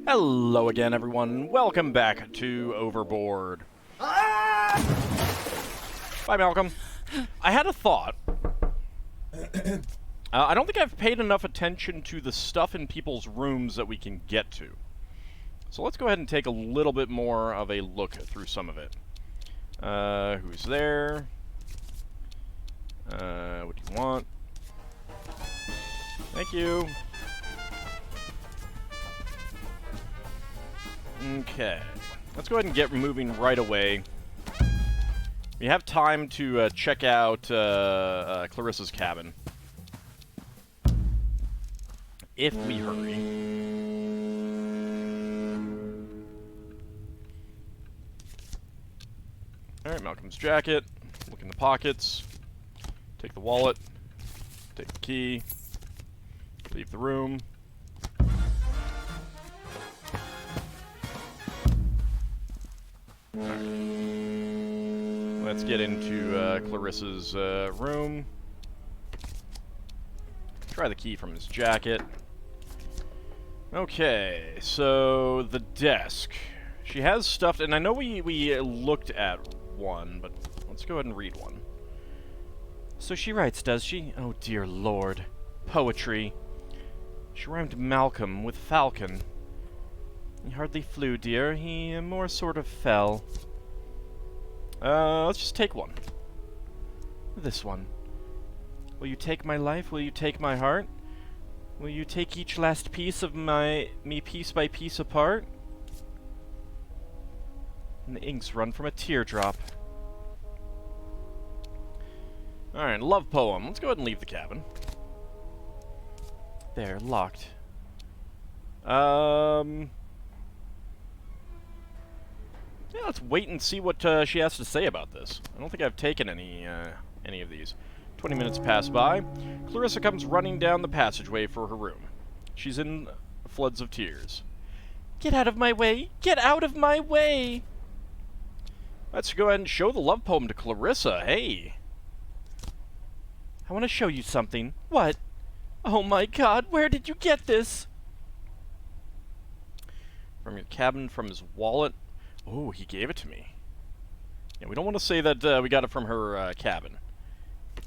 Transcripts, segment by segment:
Hello again, everyone. Welcome back to Overboard. Bye, Malcolm. I had a thought. I don't think I've paid enough attention to the stuff in people's rooms that we can get to. So let's go ahead and take a little bit more of a look through some of it. Who's there? What do you want? Thank you. Okay. Let's go ahead and get moving right away. We have time to check out Clarissa's cabin. If we hurry. Alright, Malcolm's jacket. Look in the pockets. Take the wallet. Take the key. Leave the room. Alright. Let's get into Clarissa's room. Try the key from his jacket. Okay, so the desk. She has stuff, and I know we looked at one, but let's go ahead and read one. So she writes, does she? Oh dear lord. Poetry. She rhymed Malcolm with falcon. He hardly flew, dear. He more sort of fell. Let's just take one. This one. Will you take my life? Will you take my heart? Will you take each last piece of me piece by piece apart? And the inks run from a teardrop. Alright, love poem. Let's go ahead and leave the cabin. There, locked. Yeah, let's wait and see what she has to say about this. I don't think I've taken any of these. 20 minutes pass by. Clarissa comes running down the passageway for her room. She's in floods of tears. Get out of my way! Get out of my way! Let's go ahead and show the love poem to Clarissa. Hey! I want to show you something. What? Oh my god, where did you get this? From your cabin, from his wallet. Oh, he gave it to me. Yeah, we don't want to say that we got it from her cabin.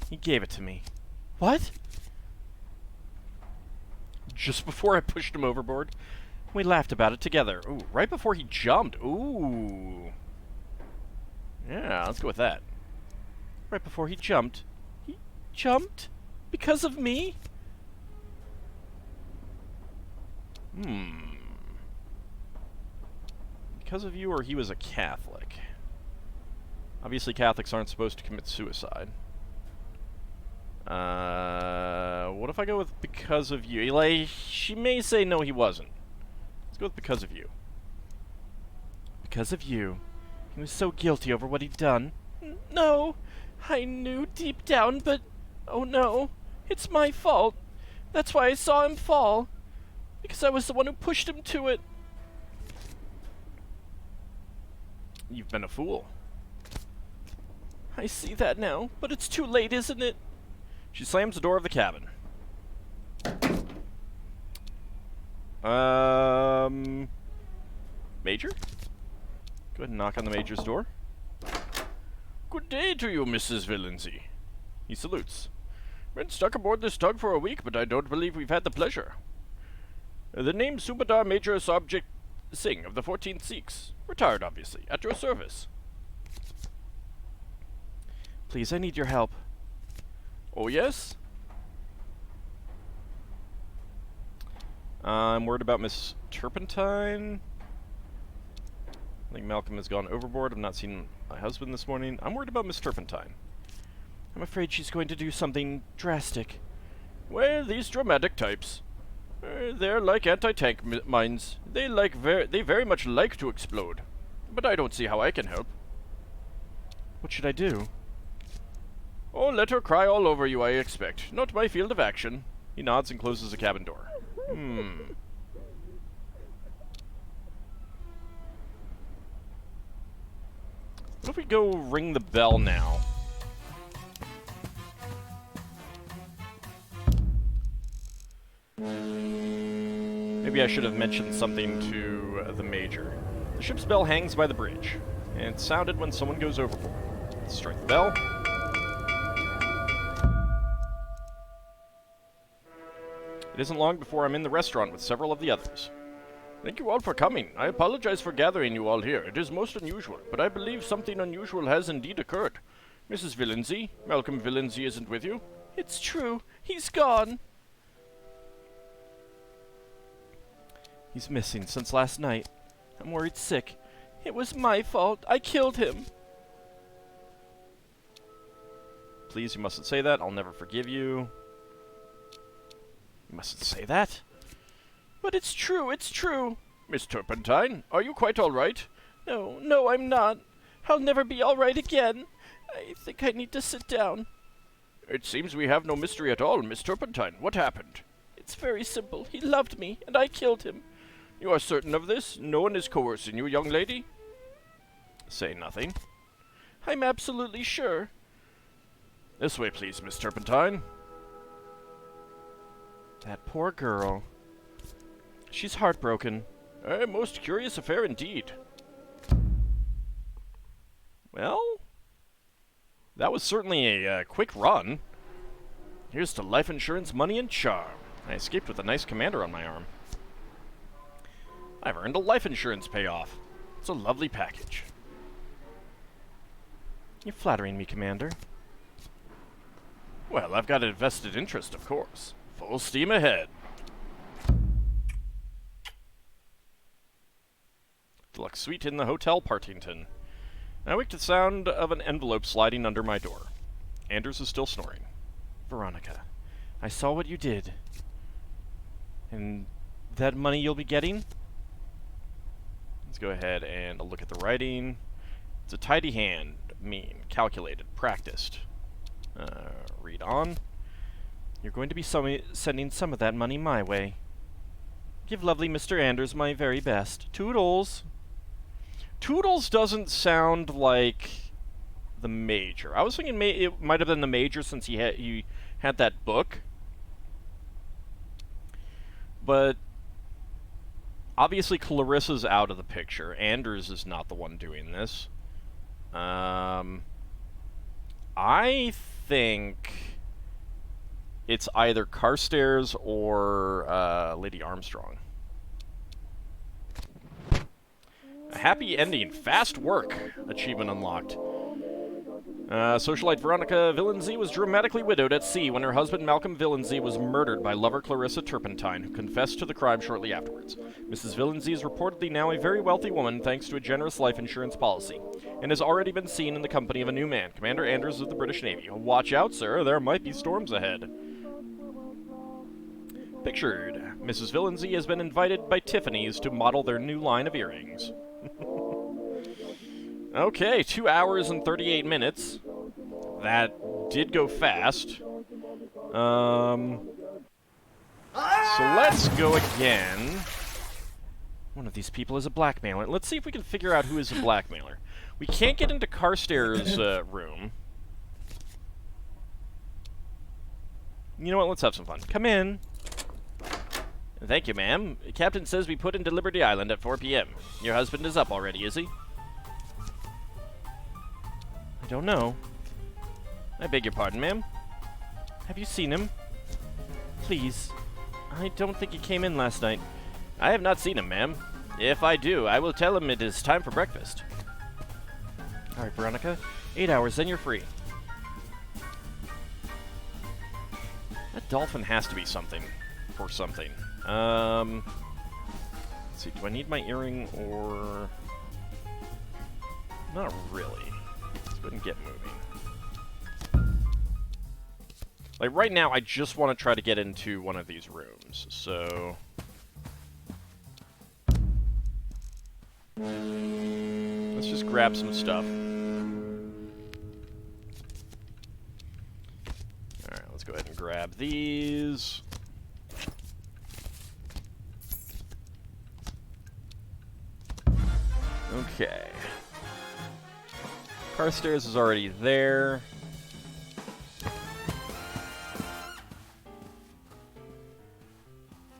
He gave it to me. What? Just before I pushed him overboard. We laughed about it together. Ooh, right before he jumped. Ooh. Yeah, let's go with that. Right before he jumped. He jumped? Because of me? Because of you, or he was a Catholic? Obviously, Catholics aren't supposed to commit suicide. What if I go with because of you? Like, she may say no, he wasn't. Let's go with because of you. Because of you. He was so guilty over what he'd done. No, I knew deep down, but... oh no, it's my fault. That's why I saw him fall. Because I was the one who pushed him to it. You've been a fool. I see that now, but it's too late, isn't it? She slams the door of the cabin. Major? Go ahead and knock on the Major's door. Good day to you, Mrs. Villancy. He salutes. Been stuck aboard this tug for a week, but I don't believe we've had the pleasure. The name Subadar Major Subject Singh of the 14th Sikhs. Retired, obviously. At your service. Please, I need your help. Oh, yes? I'm worried about Miss Turpentine. I think Malcolm has gone overboard. I've not seen my husband this morning. I'm worried about Miss Turpentine. I'm afraid she's going to do something drastic. Well, these dramatic types. They're like anti-tank mines. They very much like to explode. But I don't see how I can help. What should I do? Oh, let her cry all over you, I expect. Not my field of action. He nods and closes the cabin door. What if we go ring the bell now? maybe I should have mentioned something to the Major. The ship's bell hangs by the bridge, and it's sounded when someone goes overboard. Let's strike the bell. It isn't long before I'm in the restaurant with several of the others. Thank you all for coming. I apologize for gathering you all here. It is most unusual, but I believe something unusual has indeed occurred. Mrs. Villenzy, Malcolm Villenzy isn't with you? It's true. He's gone. He's missing since last night. I'm worried sick. It was my fault. I killed him. Please, you mustn't say that. I'll never forgive you. You mustn't say that. But it's true, it's true. Miss Turpentine, are you quite all right? No, I'm not. I'll never be all right again. I think I need to sit down. It seems we have no mystery at all, Miss Turpentine. What happened? It's very simple. He loved me, and I killed him. You are certain of this? No one is coercing you, young lady? Say nothing. I'm absolutely sure. This way, please, Miss Turpentine. That poor girl. She's heartbroken. A most curious affair indeed. Well, that was certainly a quick run. Here's to life insurance, money, and charm. I escaped with a nice commander on my arm. I've earned a life insurance payoff. It's a lovely package. You're flattering me, Commander. Well, I've got a vested interest, of course. Full steam ahead. Deluxe suite in the Hotel Partington. I wake to the sound of an envelope sliding under my door. Anders is still snoring. Veronica, I saw what you did. And that money you'll be getting? Let's go ahead and look at the writing. It's a tidy hand, mean, calculated, practiced. Read on. You're going to be sending some of that money my way. Give lovely Mr. Anders my very best. Toodles! Toodles doesn't sound like the Major. I was thinking it might have been the Major since he had that book. But obviously Clarissa's out of the picture. Anders is not the one doing this. I think it's either Carstairs or Lady Armstrong. A happy ending. Fast work. Achievement unlocked. Socialite Veronica Villenzy was dramatically widowed at sea when her husband Malcolm Villenzy was murdered by lover Clarissa Turpentine, who confessed to the crime shortly afterwards. Mrs. Villenzy is reportedly now a very wealthy woman thanks to a generous life insurance policy, and has already been seen in the company of a new man, Commander Anders of the British Navy. Watch out, sir. There might be storms ahead. Pictured. Mrs. Villenzy has been invited by Tiffany's to model their new line of earrings. Okay, 2 hours and 38 minutes. That did go fast. So let's go again. One of these people is a blackmailer. Let's see if we can figure out who is a blackmailer. We can't get into Carstairs' room. You know what? Let's have some fun. Come in. Thank you, ma'am. Captain says we put into Liberty Island at 4 p.m. Your husband is up already, is he? I don't know. I beg your pardon, ma'am. Have you seen him? Please. I don't think he came in last night. I have not seen him, ma'am. If I do, I will tell him it is time for breakfast. All right, Veronica. 8 hours, then you're free. That dolphin has to be something. For something. Let's see, do I need my earring or... Not really. Let's go ahead and get moving. Like, right now, I just want to try to get into one of these rooms, so... Let's just grab some stuff. Alright, let's go ahead and grab these. Okay. Carstairs is already there.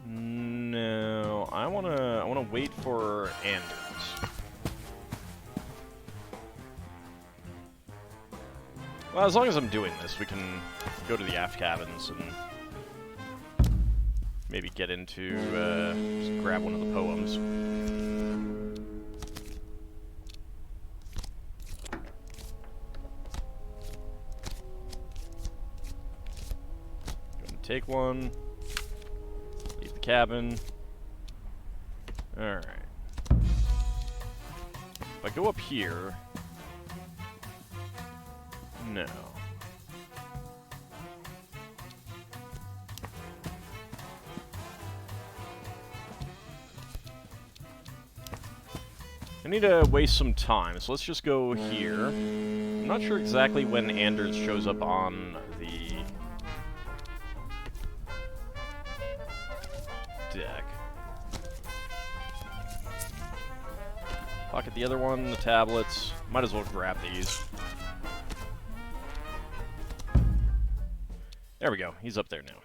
No, I wanna wait for Anders. Well, as long as I'm doing this, we can go to the aft cabins and maybe get into, just grab one of the poems. Go and take one. Leave the cabin. Alright. If I go up here... No. I need to waste some time, so let's just go here. I'm not sure exactly when Anders shows up on the deck. Pocket the other one, the tablets. Might as well grab these. There we go. He's up there now.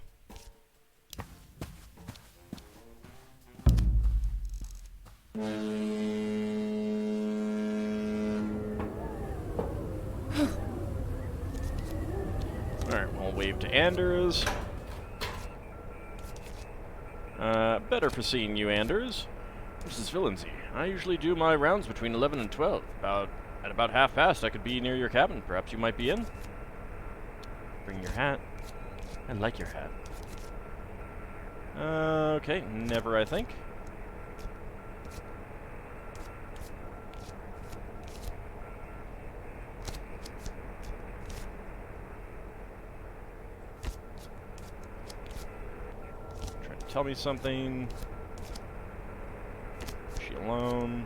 Alright, we'll wave to Anders. Better for seeing you, Anders. Mrs. Villenzy, I usually do my rounds between 11 and 12. At about half past, I could be near your cabin. Perhaps you might be in? Bring your hat. I like your hat. Okay, never, I think. Trying to tell me something. Is she alone?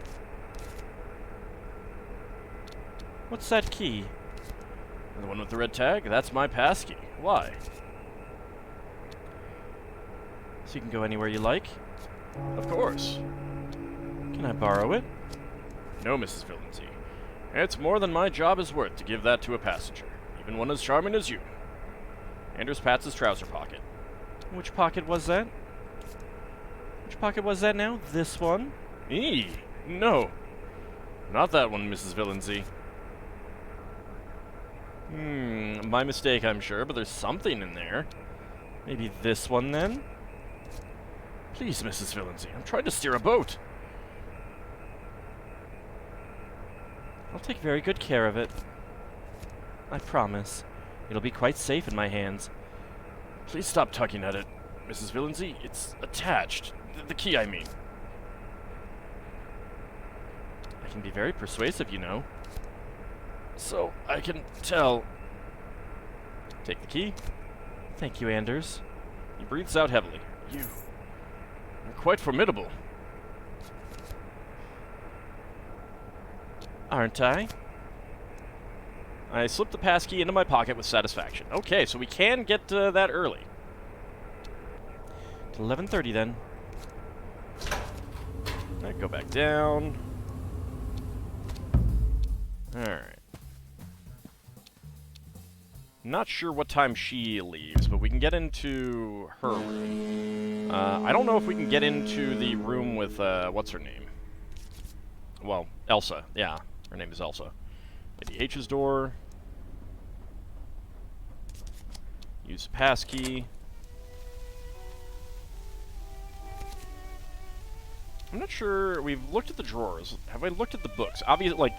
What's that key? The one with the red tag? That's my passkey. Why? So you can go anywhere you like? Of course. Can I borrow it? No, Mrs. Villenzy. It's more than my job is worth to give that to a passenger, even one as charming as you. Anders pats his trouser pocket. Which pocket was that? Which pocket was that now? This one? No. Not that one, Mrs. Villenzy. My mistake, I'm sure, but there's something in there. Maybe this one, then? Please, Mrs. Villenzy, I'm trying to steer a boat. I'll take very good care of it. I promise. It'll be quite safe in my hands. Please stop tugging at it, Mrs. Villenzy. It's attached. The key, I mean. I can be very persuasive, you know. So, I can tell. Take the key. Thank you, Anders. He breathes out heavily. You're quite formidable. Aren't I? I slipped the passkey into my pocket with satisfaction. Okay, so we can get that early. It's 11:30 then. Alright, go back down. Alright. Not sure what time she leaves, but we can get into her room. I don't know if we can get into the room with, what's her name? Well, Elsa. Yeah, her name is Elsa. Lady H's door. Use the passkey. I'm not sure. We've looked at the drawers. Have I looked at the books? Obviously, like,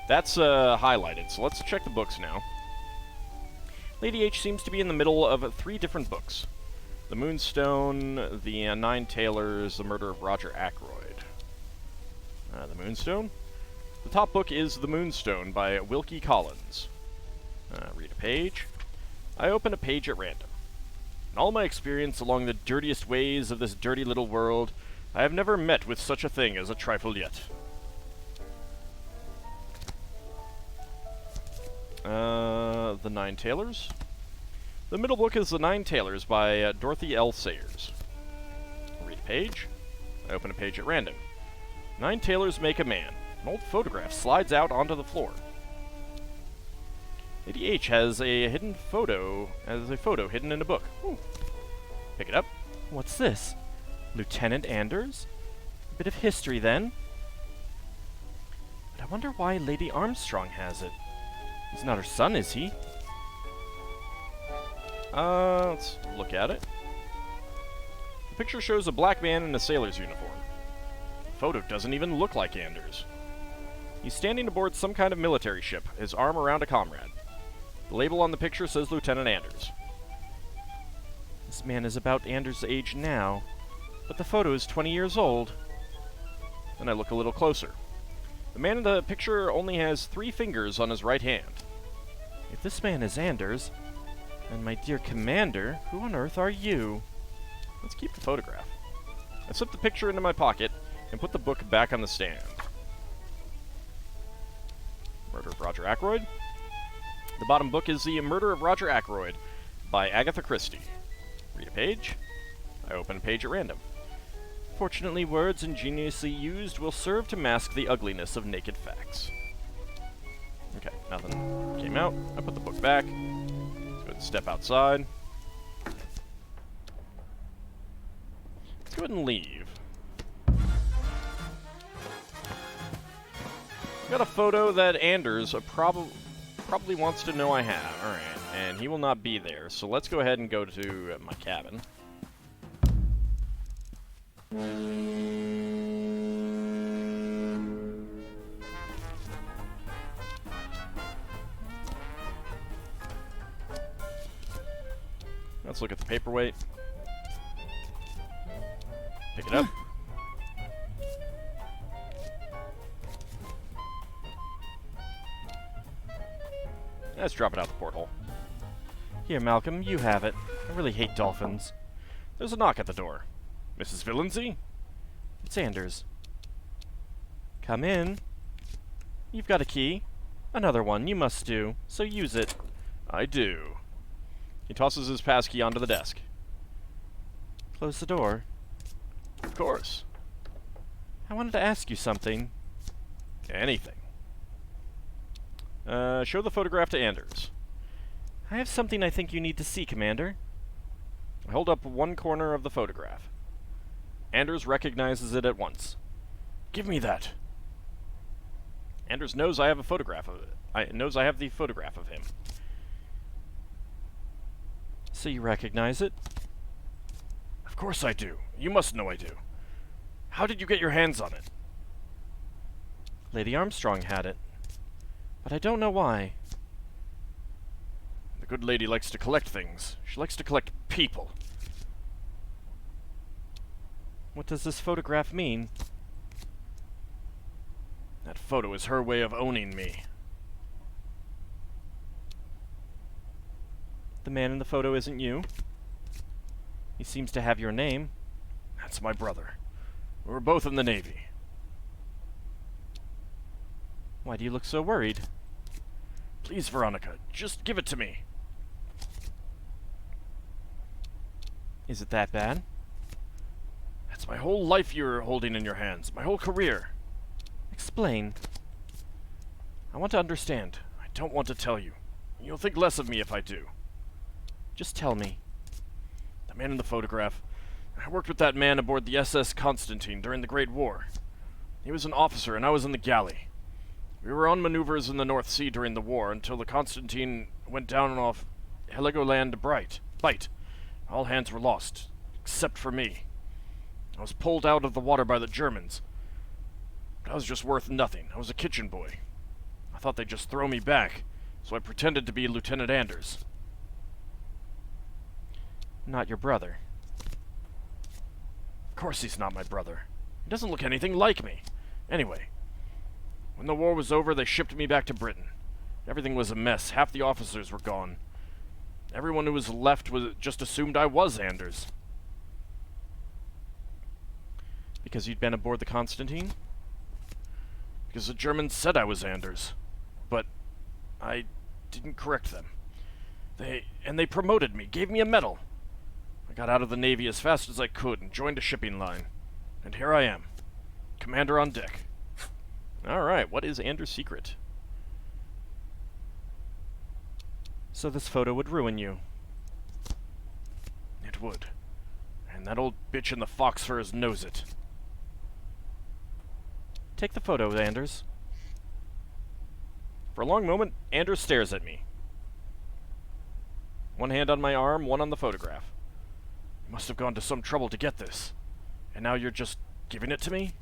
that's highlighted, so let's check the books now. Lady H seems to be in the middle of 3 different books. The Moonstone, the 9 Tailors, The Murder of Roger Ackroyd. The Moonstone? The top book is The Moonstone by Wilkie Collins. Read a page. I open a page at random. In all my experience along the dirtiest ways of this dirty little world, I have never met with such a thing as a trifle yet. The 9 Tailors. The middle book is The 9 Tailors by Dorothy L. Sayers. Read a page. I open a page at random. 9 tailors make a man. An old photograph slides out onto the floor. Lady H has a photo hidden in a book. Ooh. Pick it up. What's this? Lieutenant Anders? A bit of history, then. But I wonder why Lady Armstrong has it. He's not her son, is he? Let's look at it. The picture shows a black man in a sailor's uniform. The photo doesn't even look like Anders. He's standing aboard some kind of military ship, his arm around a comrade. The label on the picture says Lieutenant Anders. This man is about Anders' age now, but the photo is 20 years old. Then I look a little closer. The man in the picture only has 3 fingers on his right hand. If this man is Anders, then my dear commander, who on earth are you? Let's keep the photograph. I slipped the picture into my pocket and put the book back on the stand. Murder of Roger Ackroyd. The bottom book is The Murder of Roger Ackroyd by Agatha Christie. Read a page. I open a page at random. Fortunately, words ingeniously used will serve to mask the ugliness of naked facts. Okay, nothing came out. I put the book back. Let's go ahead and step outside. Let's go ahead and leave. Got a photo that Anders probably wants to know I have. Alright, and he will not be there, so let's go ahead and go to my cabin. Let's look at the paperweight. Pick it up. Let's drop it out the porthole. Here, Malcolm, you have it. I really hate dolphins. There's a knock at the door. Mrs. Villinsey? It's Anders. Come in. You've got a key. Another one, you must do, so use it. I do. He tosses his passkey onto the desk. Close the door. Of course. I wanted to ask you something. Anything. Show the photograph to Anders. I have something I think you need to see, Commander. I hold up one corner of the photograph. Anders recognizes it at once. Give me that. Anders knows I have a photograph of it. Knows I have the photograph of him. So you recognize it? Of course I do. You must know I do. How did you get your hands on it? Lady Armstrong had it. But I don't know why. The good lady likes to collect things. She likes to collect people. What does this photograph mean? That photo is her way of owning me. The man in the photo isn't you? He seems to have your name. That's my brother. We were both in the Navy. Why do you look so worried? Please, Veronica, just give it to me. Is it that bad? That's my whole life you're holding in your hands. My whole career. Explain. I want to understand. I don't want to tell you. You'll think less of me if I do. Just tell me. The man in the photograph. I worked with that man aboard the SS Constantine during the Great War. He was an officer and I was in the galley. We were on maneuvers in the North Sea during the war until the Constantine went down off Heligoland Bight. All hands were lost, except for me. I was pulled out of the water by the Germans. But I was just worth nothing. I was a kitchen boy. I thought they'd just throw me back, so I pretended to be Lieutenant Anders. Not your brother. Of course he's not my brother. He doesn't look anything like me. Anyway, when the war was over, they shipped me back to Britain. Everything was a mess. Half the officers were gone. Everyone who was left just assumed I was Anders. Because you'd been aboard the Constantine? Because the Germans said I was Anders. But I didn't correct them. They promoted me, gave me a medal. I got out of the Navy as fast as I could and joined a shipping line. And here I am, commander on deck. Alright, what is Anders' secret? So this photo would ruin you. It would. And that old bitch in the fox furs knows it. Take the photo, Anders. For a long moment, Anders stares at me. One hand on my arm, one on the photograph. You must have gone to some trouble to get this. And now you're just giving it to me?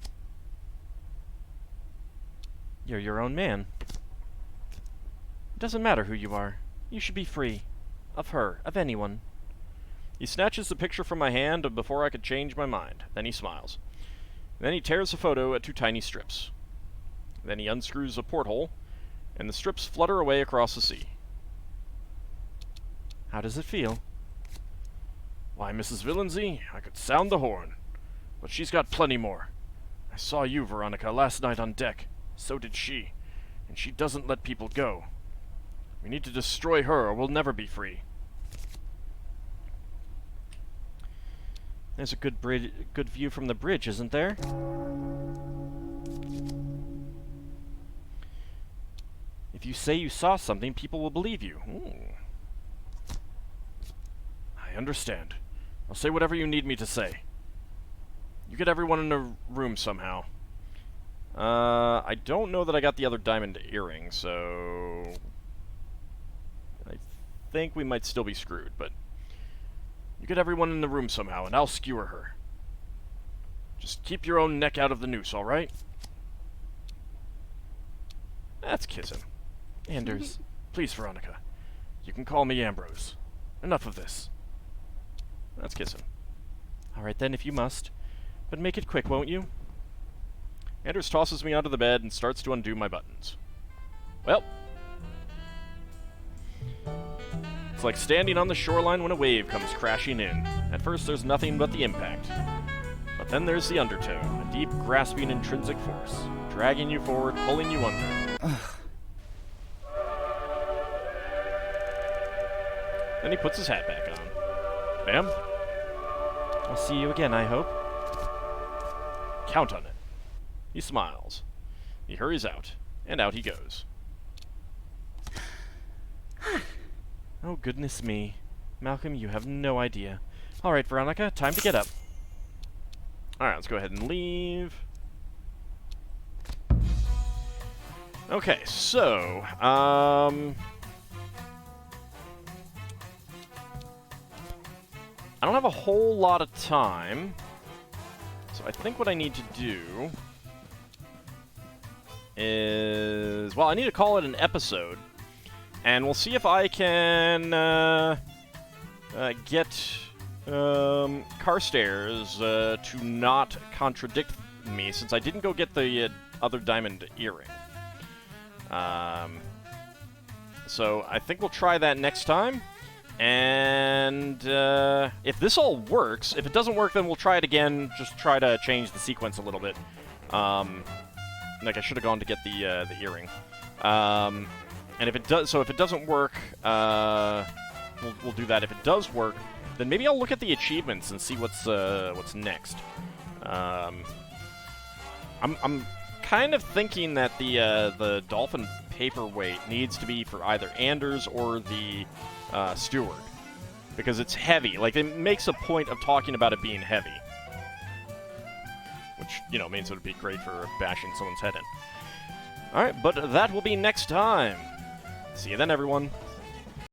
You're your own man. It doesn't matter who you are. You should be free. Of her, of anyone. He snatches the picture from my hand before I could change my mind. Then he smiles. Then he tears the photo at 2 tiny strips. Then he unscrews a porthole, and the strips flutter away across the sea. How does it feel? Why, Mrs. Villenzy, I could sound the horn. But she's got plenty more. I saw you, Veronica, last night on deck. So did she. And she doesn't let people go. We need to destroy her, or we'll never be free. There's a good view from the bridge, isn't there? If you say you saw something, people will believe you. Ooh. I understand. I'll say whatever you need me to say. You get everyone in a room somehow. I don't know that I got the other diamond earring, so... I think we might still be screwed, but... You get everyone in the room somehow, and I'll skewer her. Just keep your own neck out of the noose, alright? Let's kiss him. Anders. Please, Veronica. You can call me Ambrose. Enough of this. Let's kiss him. Alright then, if you must. But make it quick, won't you? Anders tosses me onto the bed and starts to undo my buttons. Well. It's like standing on the shoreline when a wave comes crashing in. At first there's nothing but the impact. But then there's the undertow, a deep, grasping, intrinsic force, dragging you forward, pulling you under. Then he puts his hat back on. Ma'am? I'll see you again, I hope. Count on it. He smiles. He hurries out, and out he goes. Oh, goodness me. Malcolm, you have no idea. Alright, Veronica, time to get up. Alright, let's go ahead and leave. Okay, so, I don't have a whole lot of time. So I think what I need to do is... Well, I need to call it an episode. And we'll see if I can get Carstairs to not contradict me, since I didn't go get the other diamond earring. So I think we'll try that next time. And if this all works, if it doesn't work, then we'll try it again. Just try to change the sequence a little bit. Like I should have gone to get the earring. And if it does, so if it doesn't work, we'll do that. If it does work, then maybe I'll look at the achievements and see what's next. I'm kind of thinking that the dolphin paperweight needs to be for either Anders or the steward, because it's heavy. Like, it makes a point of talking about it being heavy, which, you know, means it would be great for bashing someone's head in. Alright, but that will be next time. See you then, everyone.